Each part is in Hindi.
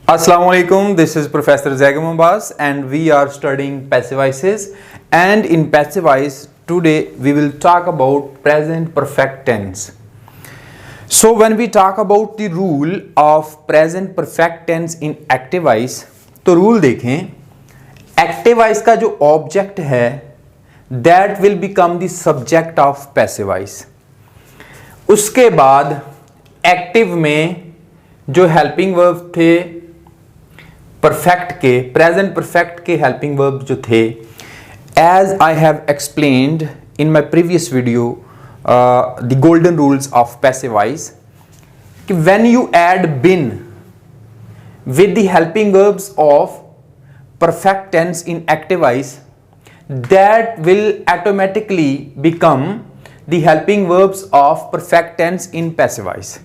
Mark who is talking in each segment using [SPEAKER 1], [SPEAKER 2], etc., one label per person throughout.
[SPEAKER 1] Assalamu alaikum, this is Professor Zaigam Abbas and we are studying passive voices, and in passive voice today we will talk about present perfect tense. So when we talk about the rule of present perfect tense in active voice, तो rule देखें, active voice का जो object है that will become the subject of passive voice. उसके बाद active में जो helping verb थे परफेक्ट के, प्रेजेंट परफेक्ट के हेल्पिंग वर्ब जो थे, as I have explained in my previous video the golden rules of passive voice, कि when you add been with the helping verbs of perfect tense in active voice, that will automatically become the helping verbs of perfect tense in passive voice.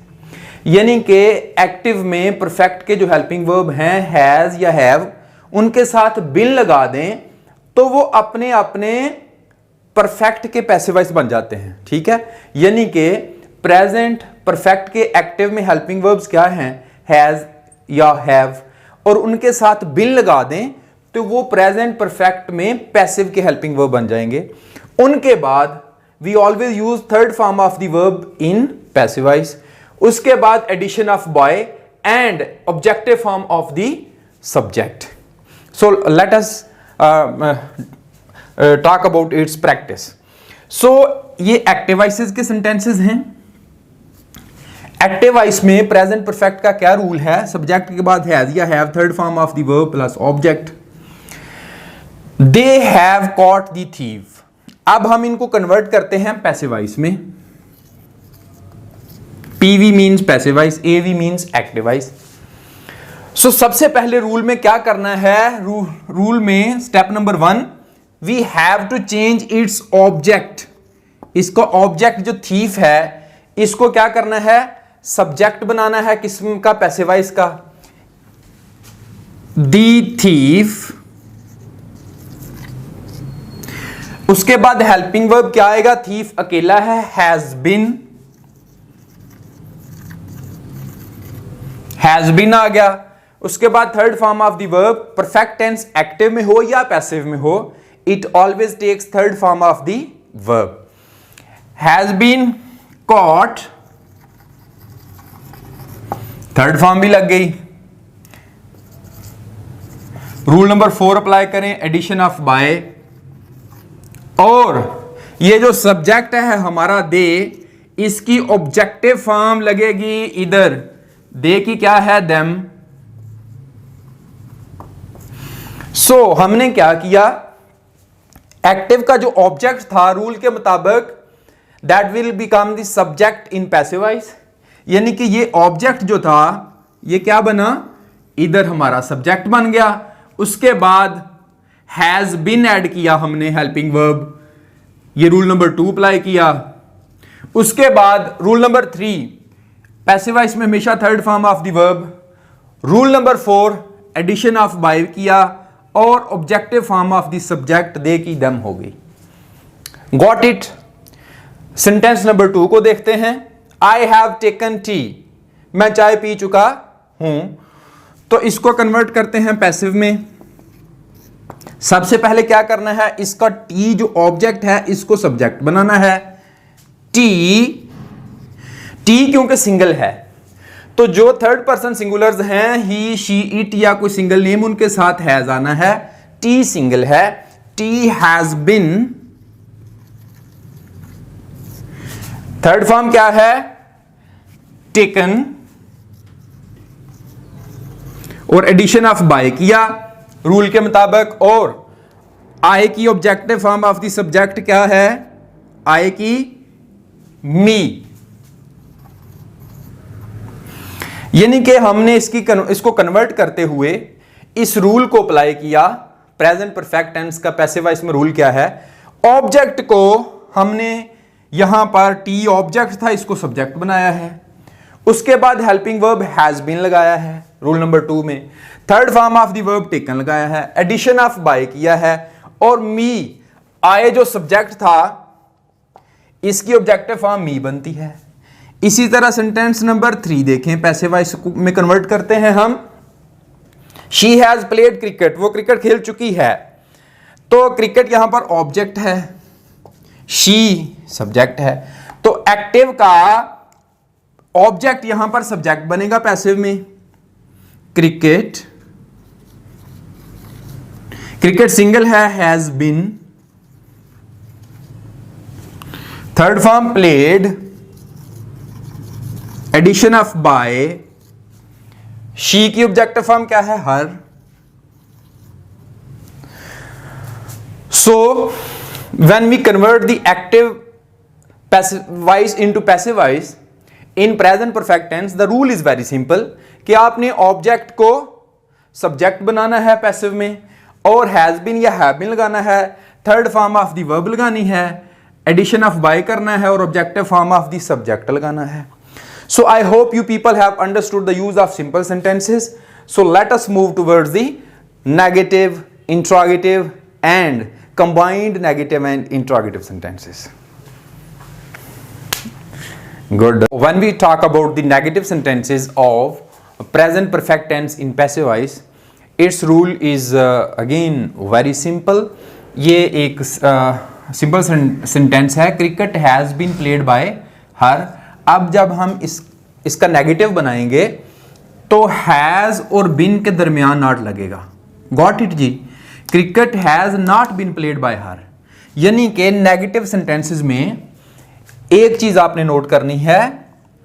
[SPEAKER 1] यानी कि एक्टिव में परफेक्ट के जो हेल्पिंग वर्ब हैं हैज या हैव, उनके साथ बिन लगा दें तो वो अपने अपने परफेक्ट के पैसिव वॉइस बन जाते हैं. ठीक है, यानी कि प्रेजेंट परफेक्ट के एक्टिव में हेल्पिंग वर्ब्स क्या हैं, हैज या हैव, और उनके साथ बिन लगा दें तो वो प्रेजेंट परफेक्ट में पैसिव के हेल्पिंग वर्ब बन जाएंगे. उनके बाद we always use third form of the verb in passive voice. उसके बाद addition of by and objective form of the subject. So let us talk about its practice. So ये एक्टिव वॉइसेस के सेंटेंसेस हैं. एक्टिव वॉइस में प्रेजेंट परफेक्ट का क्या रूल है, सब्जेक्ट के बाद हैज या have, third form of the verb plus object. They have caught the thief. अब हम इनको कन्वर्ट करते हैं पैसिव वॉइस में. PV means passive voice, AV means active voice. So सबसे पहले रूल में क्या करना है, रूल में step number 1, we have to change its object. इसका ऑब्जेक्ट जो थीफ है इसको क्या करना है, सब्जेक्ट बनाना है. किस्म का, पैसिव वॉइस का. The thief. उसके बाद हेल्पिंग वर्ब क्या आएगा, थीफ अकेला है, हैज बीन. हैज बीन आ गया. उसके बाद third form of the verb, perfect tense active में हो या पैसिव में हो, it always takes third form of the verb. Has been caught, third form भी लग गई. रूल नंबर 4 अप्लाई करें, एडिशन ऑफ बाय. और ये जो सब्जेक्ट है हमारा दे, इसकी ऑब्जेक्टिव फॉर्म लगेगी इधर. दे की क्या है, देम. सो हमने क्या किया, एक्टिव का जो ऑब्जेक्ट था रूल के मुताबिक that will become the subject in passive voice. यानी कि ये ऑब्जेक्ट जो था ये क्या बना, इधर हमारा सब्जेक्ट बन गया. उसके बाद हैज बीन ऐड किया हमने हेल्पिंग वर्ब, ये रूल नंबर 2 अप्लाई किया. उसके बाद रूल नंबर 3, पैसिव वॉइस में हमेशा third form of the verb. Rule number 4, addition of by किया और objective form of the subject दे की दम हो गई. Got it. सेंटेंस नंबर 2 को देखते हैं. I have taken T. मैं चाय पी चुका हूं. तो इसको कन्वर्ट करते हैं पैसिव में. सबसे पहले क्या करना है, इसका टी जो ऑब्जेक्ट है इसको सब्जेक्ट बनाना है. टी, टी क्योंकि सिंगल है तो जो थर्ड पर्सन सिंगुलर्स हैं, ही, शी, इट या कोई सिंगल नेम, उनके साथ हैज आना है. टी सिंगल है. T has been. Third form क्या है, टेकन. और एडिशन ऑफ बाय किया रूल के मुताबिक. और आई की objective form of the subject क्या है, आई की मी. यानी कि हमने इसको कन्वर्ट करते हुए इस रूल को अप्लाई किया. प्रेजेंट परफेक्ट टेंस का पैसिव वॉइस में रूल क्या है, ऑब्जेक्ट को हमने यहां पर टी ऑब्जेक्ट था इसको सब्जेक्ट बनाया है. उसके बाद हेल्पिंग वर्ब हैज बीन लगाया है रूल नंबर 2 में. Third form of the verb taken लगाया है. एडिशन ऑफ बाय किया है. और मी, आए जो सब्जेक्ट था इसकी ऑब्जेक्टिव फॉर्म मी बनती है. इसी तरह सेंटेंस नंबर 3 देखें, पैसिव वॉइस में कन्वर्ट करते हैं हम. शी हैज प्लेड क्रिकेट, वो क्रिकेट खेल चुकी है। तो क्रिकेट यहां पर ऑब्जेक्ट है, शी सब्जेक्ट है, तो एक्टिव का ऑब्जेक्ट यहां पर सब्जेक्ट बनेगा पैसिव में। क्रिकेट, क्रिकेट सिंगल है, has been. Third form played, addition of by, she की ऑब्जेक्टिव फॉर्म क्या है, her. So when we convert the active passivize into passivize in present perfect tense, the rule is very simple कि आपने ऑब्जेक्ट को सब्जेक्ट बनाना है पैसिव में, और हैज बीन या हैव बीन लगाना है, third form of the verb लगानी है, एडिशन ऑफ बाय करना है, और objective form of the subject लगाना है। So I hope you people have understood the use of simple sentences. So let us move towards the negative, interrogative and combined negative and interrogative sentences. Good. When we talk about the negative sentences of present perfect tense in passive voice, its rule is again very simple. ये एक simple sentence है, cricket has been played by her. अब जब हम इसका नेगेटिव बनाएंगे तो हैज और बिन के दरमियान नॉट लगेगा। गॉट इट जी? Cricket has not been played by her, यानी कि नेगेटिव सेंटेंसेस में एक चीज आपने नोट करनी है,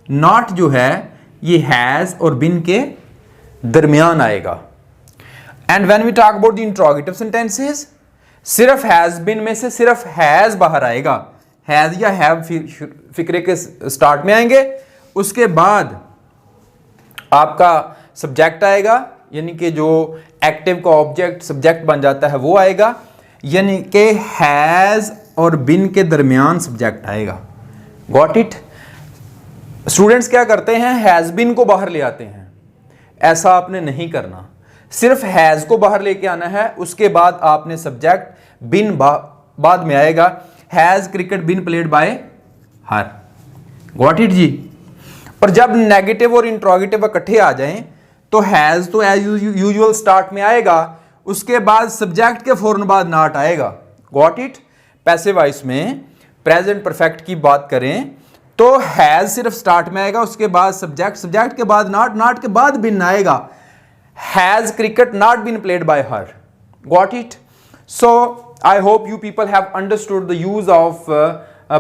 [SPEAKER 1] नॉट जो है ये हैज और बिन के दरमियान आएगा। And when we talk about the interrogative sentences, सिर्फ हैज बिन में से सिर्फ हैज बाहर आएगा, हैज या हैव फिक्रे के स्टार्ट में आएंगे, उसके बाद आपका सब्जेक्ट आएगा, यानी कि जो एक्टिव का ऑब्जेक्ट सब्जेक्ट बन जाता है वो आएगा, यानी कि हैज और बिन के दरमियान सब्जेक्ट आएगा। Got it? स्टूडेंट्स क्या करते हैं, हैज बिन को बाहर ले आते हैं, ऐसा आपने नहीं करना, सिर्फ हैज को बाहर लेके आना है, उसके बाद आपने सब्जेक्ट बिन बाद में आएगा, has cricket been played by her. Got it जी? पर जब नेगेटिव और इंट्रोगेटिव इकट्ठे आ जाएं तो हैज तो एज यूजुअल स्टार्ट में आएगा, उसके बाद सब्जेक्ट के फौरन बाद नॉट आएगा। Got it? पैसिव वॉइस में प्रेजेंट परफेक्ट की बात करें तो हैज सिर्फ स्टार्ट में आएगा, उसके बाद सब्जेक्ट, सब्जेक्ट के बाद नॉट, नॉट के बाद बिन आएगा, has cricket not been played by her. Got it? So I hope you people have understood the use of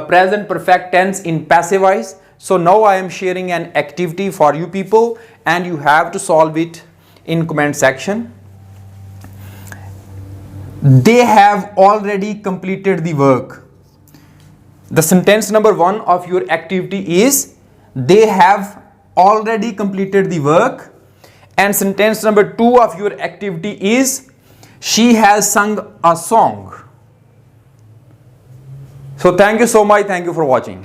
[SPEAKER 1] present perfect tense in passive voice. So now I am sharing an activity for you people and you have to solve it in comment section. They have already completed the work. The sentence number 1 of your activity is they have already completed the work, and sentence number 2 of your activity is she has sung a song. So thank you so much. Thank you for watching.